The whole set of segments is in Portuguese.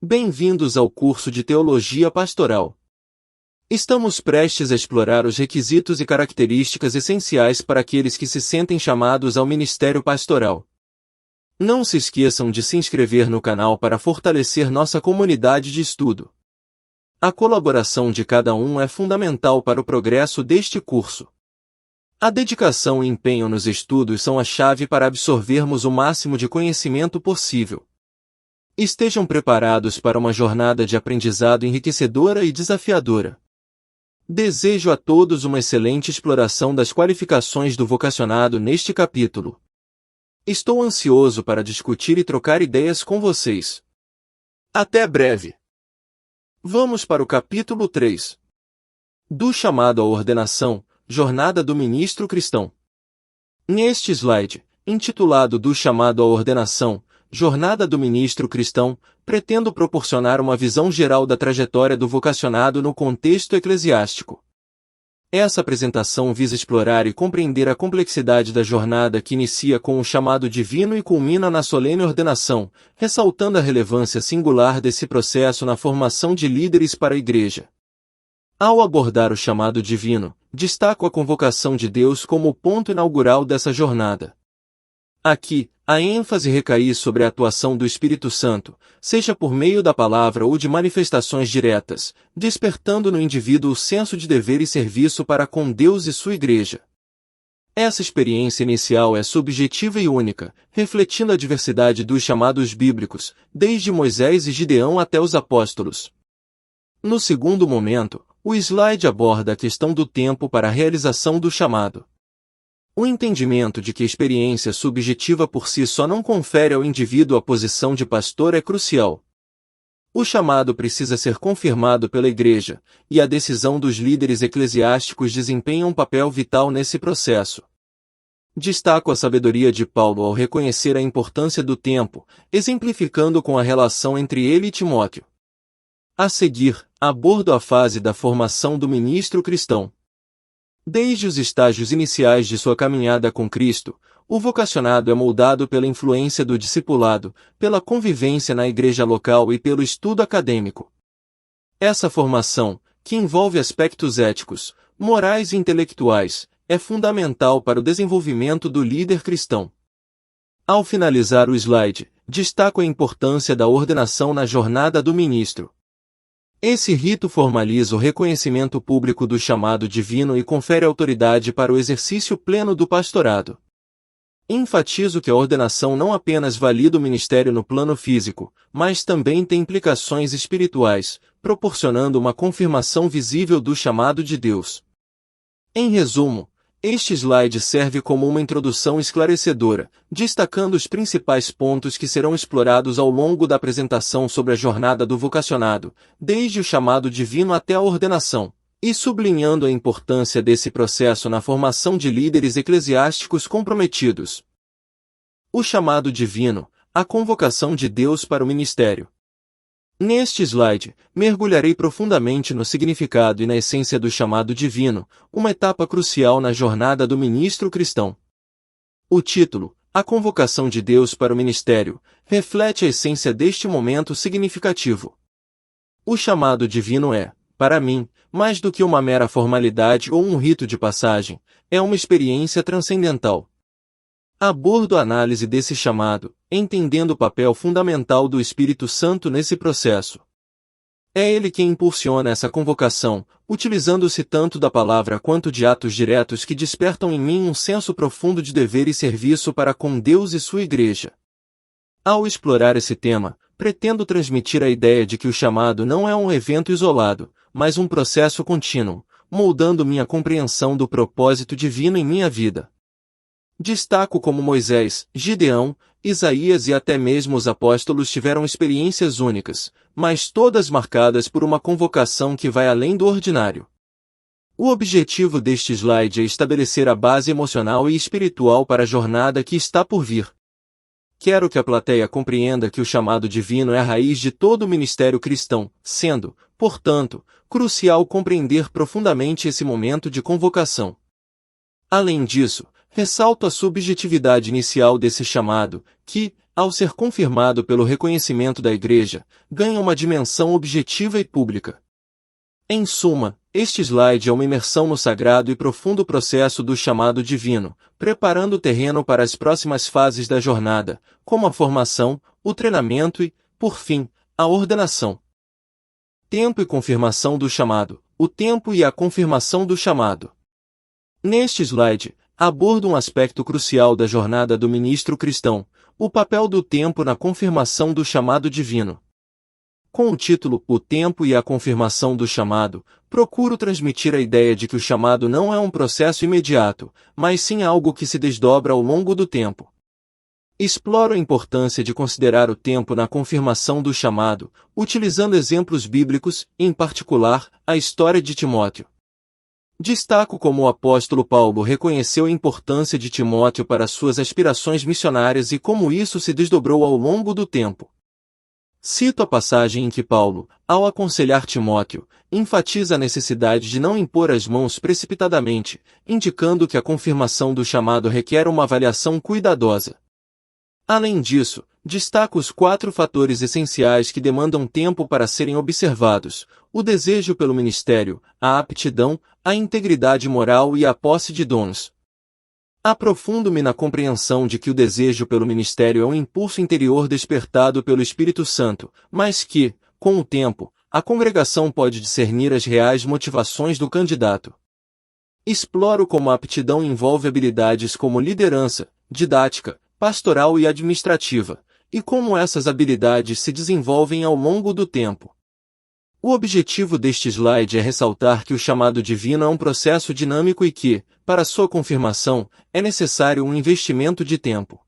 Bem-vindos ao curso de Teologia Pastoral. Estamos prestes a explorar os requisitos e características essenciais para aqueles que se sentem chamados ao ministério pastoral. Não se esqueçam de se inscrever no canal para fortalecer nossa comunidade de estudo. A colaboração de cada um é fundamental para o progresso deste curso. A dedicação e empenho nos estudos são a chave para absorvermos o máximo de conhecimento possível. Estejam preparados para uma jornada de aprendizado enriquecedora e desafiadora. Desejo a todos uma excelente exploração das qualificações do vocacionado neste capítulo. Estou ansioso para discutir e trocar ideias com vocês. Até breve! Vamos para o capítulo 3. Do chamado à ordenação, jornada do ministro cristão. Neste slide, intitulado Do chamado à ordenação, Jornada do Ministro Cristão, pretendo proporcionar uma visão geral da trajetória do vocacionado no contexto eclesiástico. Essa apresentação visa explorar e compreender a complexidade da jornada que inicia com o chamado divino e culmina na solene ordenação, ressaltando a relevância singular desse processo na formação de líderes para a Igreja. Ao abordar o chamado divino, destaco a convocação de Deus como o ponto inaugural dessa jornada. Aqui, a ênfase recai sobre a atuação do Espírito Santo, seja por meio da palavra ou de manifestações diretas, despertando no indivíduo o senso de dever e serviço para com Deus e sua Igreja. Essa experiência inicial é subjetiva e única, refletindo a diversidade dos chamados bíblicos, desde Moisés e Gideão até os apóstolos. No segundo momento, o slide aborda a questão do tempo para a realização do chamado. O entendimento de que a experiência subjetiva por si só não confere ao indivíduo a posição de pastor é crucial. O chamado precisa ser confirmado pela Igreja, e a decisão dos líderes eclesiásticos desempenha um papel vital nesse processo. Destaco a sabedoria de Paulo ao reconhecer a importância do tempo, exemplificando com a relação entre ele e Timóteo. A seguir, abordo a fase da formação do ministro cristão. Desde os estágios iniciais de sua caminhada com Cristo, o vocacionado é moldado pela influência do discipulado, pela convivência na igreja local e pelo estudo acadêmico. Essa formação, que envolve aspectos éticos, morais e intelectuais, é fundamental para o desenvolvimento do líder cristão. Ao finalizar o slide, destaco a importância da ordenação na jornada do ministro. Esse rito formaliza o reconhecimento público do chamado divino e confere autoridade para o exercício pleno do pastorado. Enfatizo que a ordenação não apenas valida o ministério no plano físico, mas também tem implicações espirituais, proporcionando uma confirmação visível do chamado de Deus. Em resumo, este slide serve como uma introdução esclarecedora, destacando os principais pontos que serão explorados ao longo da apresentação sobre a jornada do vocacionado, desde o chamado divino até a ordenação, e sublinhando a importância desse processo na formação de líderes eclesiásticos comprometidos. O chamado divino, a convocação de Deus para o ministério. Neste slide, mergulharei profundamente no significado e na essência do chamado divino, uma etapa crucial na jornada do ministro cristão. O título, A Convocação de Deus para o Ministério, reflete a essência deste momento significativo. O chamado divino é, para mim, mais do que uma mera formalidade ou um rito de passagem, é uma experiência transcendental. Abordo a análise desse chamado, entendendo o papel fundamental do Espírito Santo nesse processo. É ele quem impulsiona essa convocação, utilizando-se tanto da palavra quanto de atos diretos que despertam em mim um senso profundo de dever e serviço para com Deus e sua Igreja. Ao explorar esse tema, pretendo transmitir a ideia de que o chamado não é um evento isolado, mas um processo contínuo, moldando minha compreensão do propósito divino em minha vida. Destaco como Moisés, Gideão, Isaías e até mesmo os apóstolos tiveram experiências únicas, mas todas marcadas por uma convocação que vai além do ordinário. O objetivo deste slide é estabelecer a base emocional e espiritual para a jornada que está por vir. Quero que a plateia compreenda que o chamado divino é a raiz de todo o ministério cristão, sendo, portanto, crucial compreender profundamente esse momento de convocação. Além disso, ressalto a subjetividade inicial desse chamado, que, ao ser confirmado pelo reconhecimento da Igreja, ganha uma dimensão objetiva e pública. Em suma, este slide é uma imersão no sagrado e profundo processo do chamado divino, preparando o terreno para as próximas fases da jornada, como a formação, o treinamento e, por fim, a ordenação. Tempo e confirmação do chamado. O tempo e a confirmação do chamado. Neste slide, abordo um aspecto crucial da jornada do ministro cristão, o papel do tempo na confirmação do chamado divino. Com o título O Tempo e a Confirmação do Chamado, procuro transmitir a ideia de que o chamado não é um processo imediato, mas sim algo que se desdobra ao longo do tempo. Exploro a importância de considerar o tempo na confirmação do chamado, utilizando exemplos bíblicos, em particular, a história de Timóteo. Destaco como o apóstolo Paulo reconheceu a importância de Timóteo para suas aspirações missionárias e como isso se desdobrou ao longo do tempo. Cito a passagem em que Paulo, ao aconselhar Timóteo, enfatiza a necessidade de não impor as mãos precipitadamente, indicando que a confirmação do chamado requer uma avaliação cuidadosa. Além disso, destaco os 4 fatores essenciais que demandam tempo para serem observados: o desejo pelo ministério, a aptidão, a integridade moral e a posse de dons. Aprofundo-me na compreensão de que o desejo pelo ministério é um impulso interior despertado pelo Espírito Santo, mas que, com o tempo, a congregação pode discernir as reais motivações do candidato. Exploro como a aptidão envolve habilidades como liderança, didática, pastoral e administrativa, e como essas habilidades se desenvolvem ao longo do tempo. O objetivo deste slide é ressaltar que o chamado divino é um processo dinâmico e que, para sua confirmação, é necessário um investimento de tempo.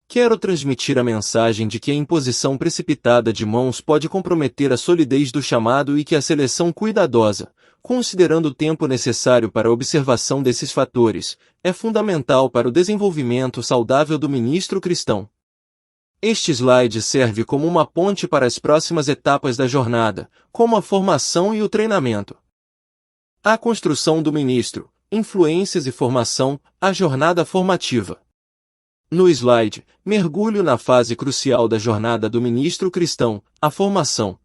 Quero transmitir a mensagem de que a imposição precipitada de mãos pode comprometer a solidez do chamado e que a seleção cuidadosa, considerando o tempo necessário para a observação desses fatores, é fundamental para o desenvolvimento saudável do ministro cristão. Este slide serve como uma ponte para as próximas etapas da jornada, como a formação e o treinamento. A construção do ministro, influências e formação, a jornada formativa. No slide, mergulho na fase crucial da jornada do ministro cristão, a formação.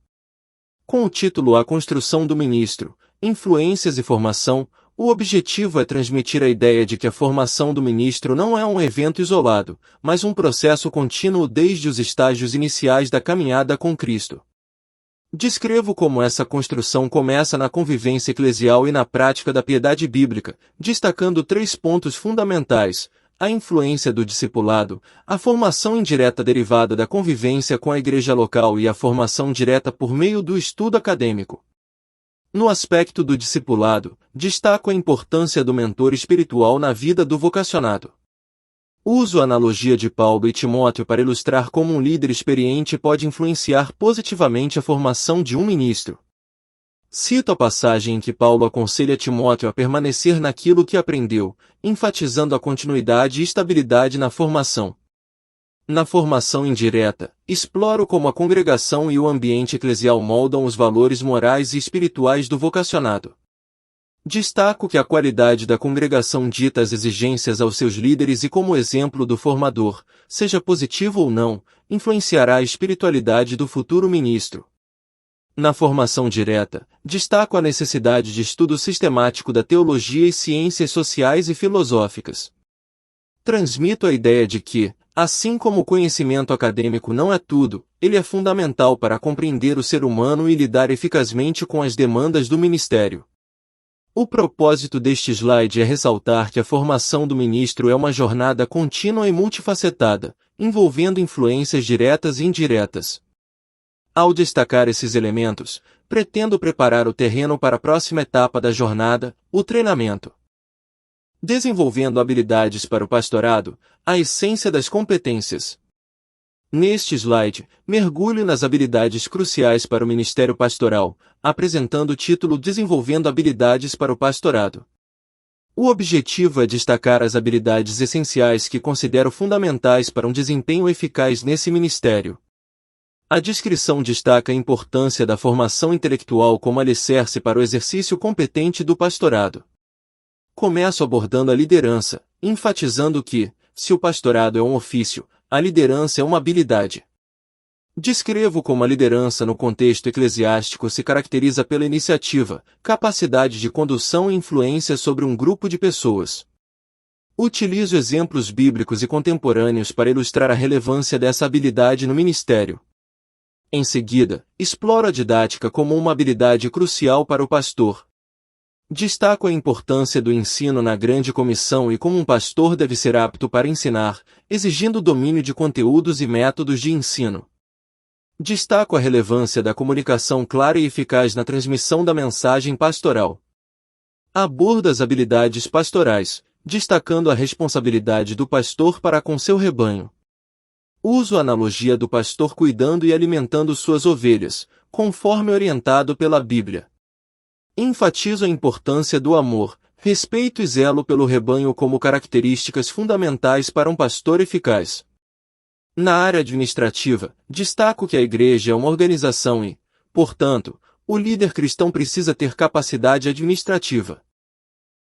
Com o título A Construção do Ministro, Influências e Formação, o objetivo é transmitir a ideia de que a formação do ministro não é um evento isolado, mas um processo contínuo desde os estágios iniciais da caminhada com Cristo. Descrevo como essa construção começa na convivência eclesial e na prática da piedade bíblica, destacando 3 pontos fundamentais: a influência do discipulado, a formação indireta derivada da convivência com a igreja local e a formação direta por meio do estudo acadêmico. No aspecto do discipulado, destaco a importância do mentor espiritual na vida do vocacionado. Uso a analogia de Paulo e Timóteo para ilustrar como um líder experiente pode influenciar positivamente a formação de um ministro. Cito a passagem em que Paulo aconselha Timóteo a permanecer naquilo que aprendeu, enfatizando a continuidade e estabilidade na formação. Na formação indireta, exploro como a congregação e o ambiente eclesial moldam os valores morais e espirituais do vocacionado. Destaco que a qualidade da congregação dita as exigências aos seus líderes e como o exemplo do formador, seja positivo ou não, influenciará a espiritualidade do futuro ministro. Na formação direta, destaco a necessidade de estudo sistemático da teologia e ciências sociais e filosóficas. Transmito a ideia de que, assim como o conhecimento acadêmico não é tudo, ele é fundamental para compreender o ser humano e lidar eficazmente com as demandas do ministério. O propósito deste slide é ressaltar que a formação do ministro é uma jornada contínua e multifacetada, envolvendo influências diretas e indiretas. Ao destacar esses elementos, pretendo preparar o terreno para a próxima etapa da jornada, o treinamento. Desenvolvendo habilidades para o pastorado, a essência das competências. Neste slide, mergulho nas habilidades cruciais para o ministério pastoral, apresentando o título Desenvolvendo habilidades para o pastorado. O objetivo é destacar as habilidades essenciais que considero fundamentais para um desempenho eficaz nesse ministério. A descrição destaca a importância da formação intelectual como alicerce para o exercício competente do pastorado. Começo abordando a liderança, enfatizando que, se o pastorado é um ofício, a liderança é uma habilidade. Descrevo como a liderança no contexto eclesiástico se caracteriza pela iniciativa, capacidade de condução e influência sobre um grupo de pessoas. Utilizo exemplos bíblicos e contemporâneos para ilustrar a relevância dessa habilidade no ministério. Em seguida, exploro a didática como uma habilidade crucial para o pastor. Destaco a importância do ensino na grande comissão e como um pastor deve ser apto para ensinar, exigindo domínio de conteúdos e métodos de ensino. Destaco a relevância da comunicação clara e eficaz na transmissão da mensagem pastoral. Abordo as habilidades pastorais, destacando a responsabilidade do pastor para com seu rebanho. Uso a analogia do pastor cuidando e alimentando suas ovelhas, conforme orientado pela Bíblia. Enfatizo a importância do amor, respeito e zelo pelo rebanho como características fundamentais para um pastor eficaz. Na área administrativa, destaco que a igreja é uma organização e, portanto, o líder cristão precisa ter capacidade administrativa.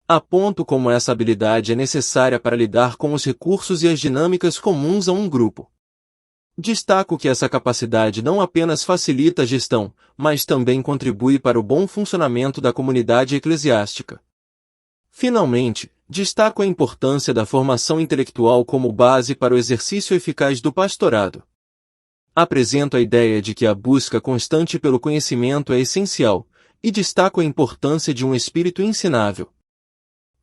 Aponto como essa habilidade é necessária para lidar com os recursos e as dinâmicas comuns a um grupo. Destaco que essa capacidade não apenas facilita a gestão, mas também contribui para o bom funcionamento da comunidade eclesiástica. Finalmente, destaco a importância da formação intelectual como base para o exercício eficaz do pastorado. Apresento a ideia de que a busca constante pelo conhecimento é essencial, e destaco a importância de um espírito ensinável.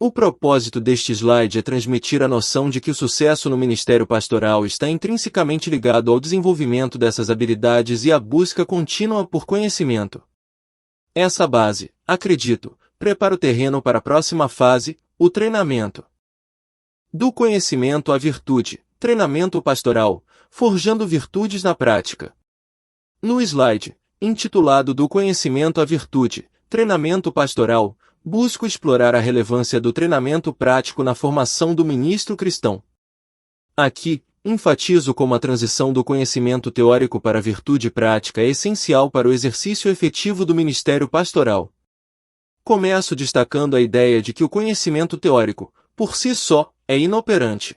O propósito deste slide é transmitir a noção de que o sucesso no ministério pastoral está intrinsecamente ligado ao desenvolvimento dessas habilidades e à busca contínua por conhecimento. Essa base, acredito, prepara o terreno para a próxima fase, o treinamento. Do conhecimento à virtude, treinamento pastoral, forjando virtudes na prática. No slide, intitulado Do conhecimento à virtude, treinamento pastoral, busco explorar a relevância do treinamento prático na formação do ministro cristão. Aqui, enfatizo como a transição do conhecimento teórico para a virtude prática é essencial para o exercício efetivo do ministério pastoral. Começo destacando a ideia de que o conhecimento teórico, por si só, é inoperante.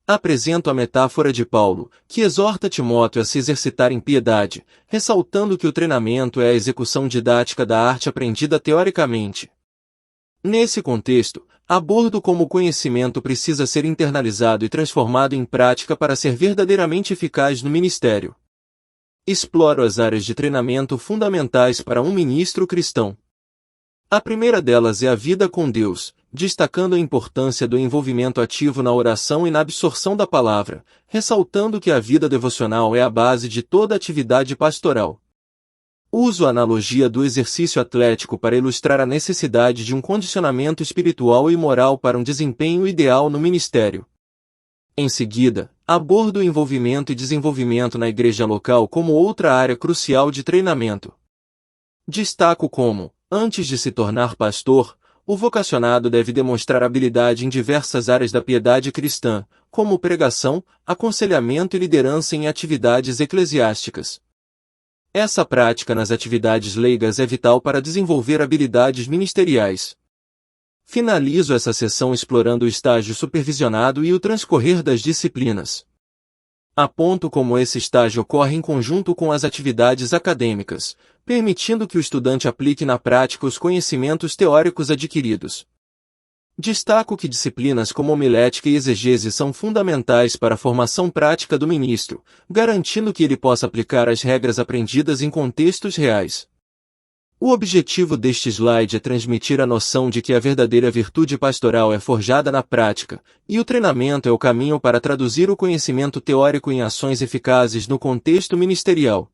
Apresento a metáfora de Paulo, que exorta Timóteo a se exercitar em piedade, ressaltando que o treinamento é a execução didática da arte aprendida teoricamente. Nesse contexto, abordo como o conhecimento precisa ser internalizado e transformado em prática para ser verdadeiramente eficaz no ministério. Exploro as áreas de treinamento fundamentais para um ministro cristão. A primeira delas é a vida com Deus, destacando a importância do envolvimento ativo na oração e na absorção da palavra, ressaltando que a vida devocional é a base de toda atividade pastoral. Uso a analogia do exercício atlético para ilustrar a necessidade de um condicionamento espiritual e moral para um desempenho ideal no ministério. Em seguida, abordo o envolvimento e desenvolvimento na igreja local como outra área crucial de treinamento. Destaco como, antes de se tornar pastor, o vocacionado deve demonstrar habilidade em diversas áreas da piedade cristã, como pregação, aconselhamento e liderança em atividades eclesiásticas. Essa prática nas atividades leigas é vital para desenvolver habilidades ministeriais. Finalizo essa sessão explorando o estágio supervisionado e o transcorrer das disciplinas. Aponto como esse estágio ocorre em conjunto com as atividades acadêmicas, permitindo que o estudante aplique na prática os conhecimentos teóricos adquiridos. Destaco que disciplinas como homilética e exegese são fundamentais para a formação prática do ministro, garantindo que ele possa aplicar as regras aprendidas em contextos reais. O objetivo deste slide é transmitir a noção de que a verdadeira virtude pastoral é forjada na prática, e o treinamento é o caminho para traduzir o conhecimento teórico em ações eficazes no contexto ministerial.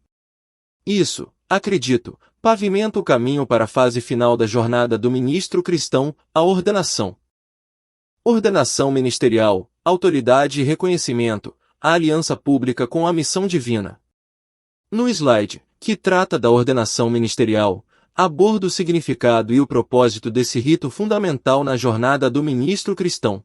Isso, acredito, pavimenta o caminho para a fase final da jornada do ministro cristão, a ordenação. Ordenação ministerial, autoridade e reconhecimento, a aliança pública com a missão divina. No slide, que trata da ordenação ministerial, abordo o significado e o propósito desse rito fundamental na jornada do ministro cristão.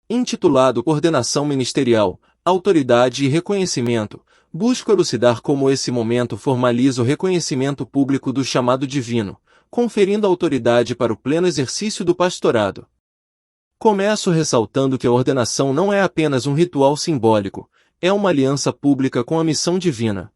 Intitulado Ordenação Ministerial, Autoridade e Reconhecimento, busco elucidar como esse momento formaliza o reconhecimento público do chamado divino, conferindo autoridade para o pleno exercício do pastorado. Começo ressaltando que a ordenação não é apenas um ritual simbólico, é uma aliança pública com a missão divina.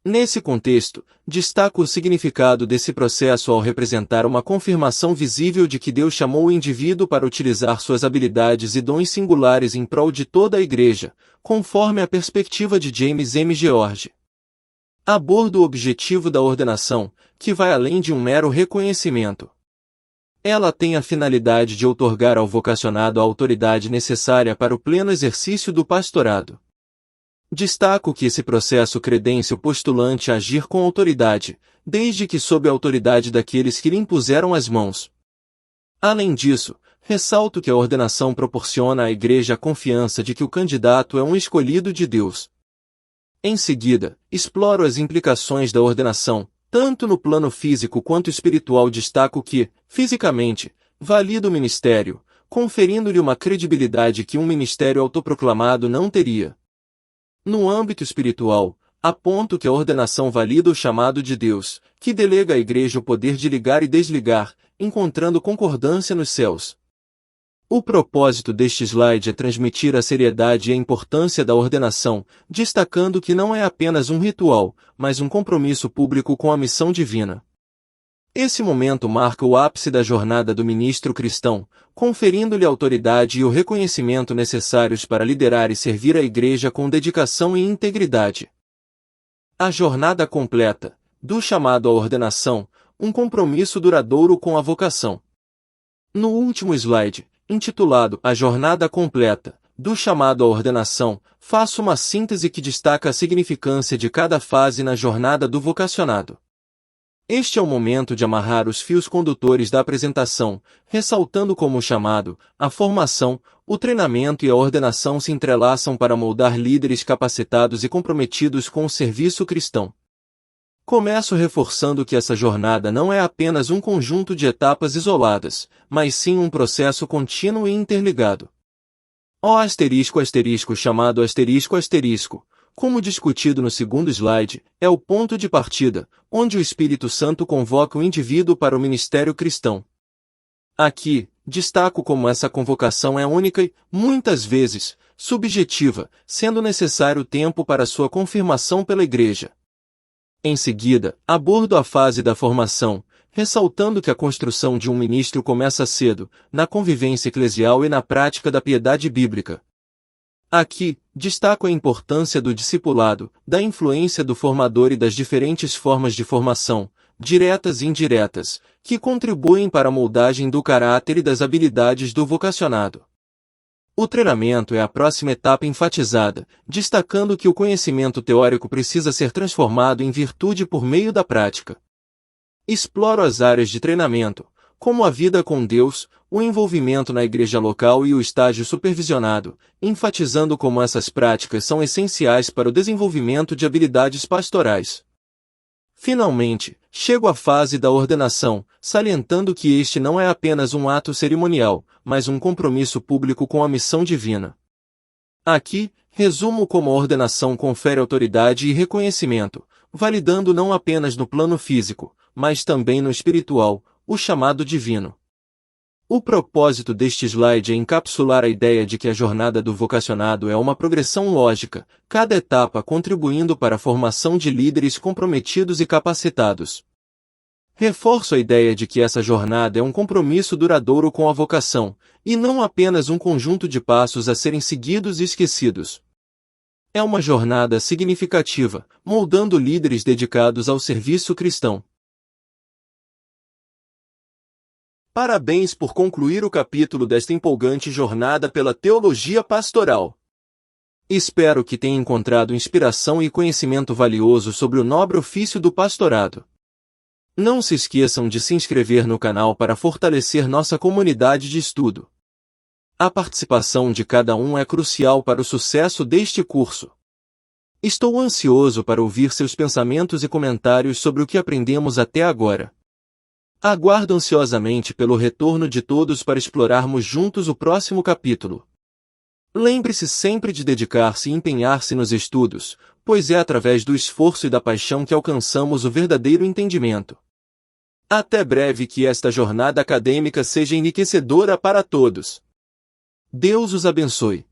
Nesse contexto, destaco o significado desse processo ao representar uma confirmação visível de que Deus chamou o indivíduo para utilizar suas habilidades e dons singulares em prol de toda a Igreja, conforme a perspectiva de James M. George. Aborda o objetivo da ordenação, que vai além de um mero reconhecimento. Ela tem a finalidade de outorgar ao vocacionado a autoridade necessária para o pleno exercício do pastorado. Destaco que esse processo credencia o postulante a agir com autoridade, desde que sob a autoridade daqueles que lhe impuseram as mãos. Além disso, ressalto que a ordenação proporciona à Igreja a confiança de que o candidato é um escolhido de Deus. Em seguida, exploro as implicações da ordenação, tanto no plano físico quanto espiritual. Destaco que, fisicamente, valida o ministério, conferindo-lhe uma credibilidade que um ministério autoproclamado não teria. No âmbito espiritual, aponto que a ordenação valida o chamado de Deus, que delega à Igreja o poder de ligar e desligar, encontrando concordância nos céus. O propósito deste slide é transmitir a seriedade e a importância da ordenação, destacando que não é apenas um ritual, mas um compromisso público com a missão divina. Esse momento marca o ápice da jornada do ministro cristão, conferindo-lhe a autoridade e o reconhecimento necessários para liderar e servir a Igreja com dedicação e integridade. A jornada completa, do chamado à ordenação, um compromisso duradouro com a vocação. No último slide, intitulado A Jornada Completa, do chamado à ordenação, faço uma síntese que destaca a significância de cada fase na jornada do vocacionado. Este é o momento de amarrar os fios condutores da apresentação, ressaltando como o chamado, a formação, o treinamento e a ordenação se entrelaçam para moldar líderes capacitados e comprometidos com o serviço cristão. Começo reforçando que essa jornada não é apenas um conjunto de etapas isoladas, mas sim um processo contínuo e interligado. Chamado asterisco, como discutido no segundo slide, é o ponto de partida, onde o Espírito Santo convoca o indivíduo para o ministério cristão. Aqui, destaco como essa convocação é única e, muitas vezes, subjetiva, sendo necessário tempo para sua confirmação pela Igreja. Em seguida, abordo a fase da formação, ressaltando que a construção de um ministro começa cedo, na convivência eclesial e na prática da piedade bíblica. Aqui, destaco a importância do discipulado, da influência do formador e das diferentes formas de formação, diretas e indiretas, que contribuem para a moldagem do caráter e das habilidades do vocacionado. O treinamento é a próxima etapa enfatizada, destacando que o conhecimento teórico precisa ser transformado em virtude por meio da prática. Exploro as áreas de treinamento, como a vida com Deus, o envolvimento na igreja local e o estágio supervisionado, enfatizando como essas práticas são essenciais para o desenvolvimento de habilidades pastorais. Finalmente, chego à fase da ordenação, salientando que este não é apenas um ato cerimonial, mas um compromisso público com a missão divina. Aqui, resumo como a ordenação confere autoridade e reconhecimento, validando não apenas no plano físico, mas também no espiritual, o chamado divino. O propósito deste slide é encapsular a ideia de que a jornada do vocacionado é uma progressão lógica, cada etapa contribuindo para a formação de líderes comprometidos e capacitados. Reforço a ideia de que essa jornada é um compromisso duradouro com a vocação, e não apenas um conjunto de passos a serem seguidos e esquecidos. É uma jornada significativa, moldando líderes dedicados ao serviço cristão. Parabéns por concluir o capítulo desta empolgante jornada pela teologia pastoral. Espero que tenha encontrado inspiração e conhecimento valioso sobre o nobre ofício do pastorado. Não se esqueçam de se inscrever no canal para fortalecer nossa comunidade de estudo. A participação de cada um é crucial para o sucesso deste curso. Estou ansioso para ouvir seus pensamentos e comentários sobre o que aprendemos até agora. Aguardo ansiosamente pelo retorno de todos para explorarmos juntos o próximo capítulo. Lembre-se sempre de dedicar-se e empenhar-se nos estudos, pois é através do esforço e da paixão que alcançamos o verdadeiro entendimento. Até breve, que esta jornada acadêmica seja enriquecedora para todos. Deus os abençoe.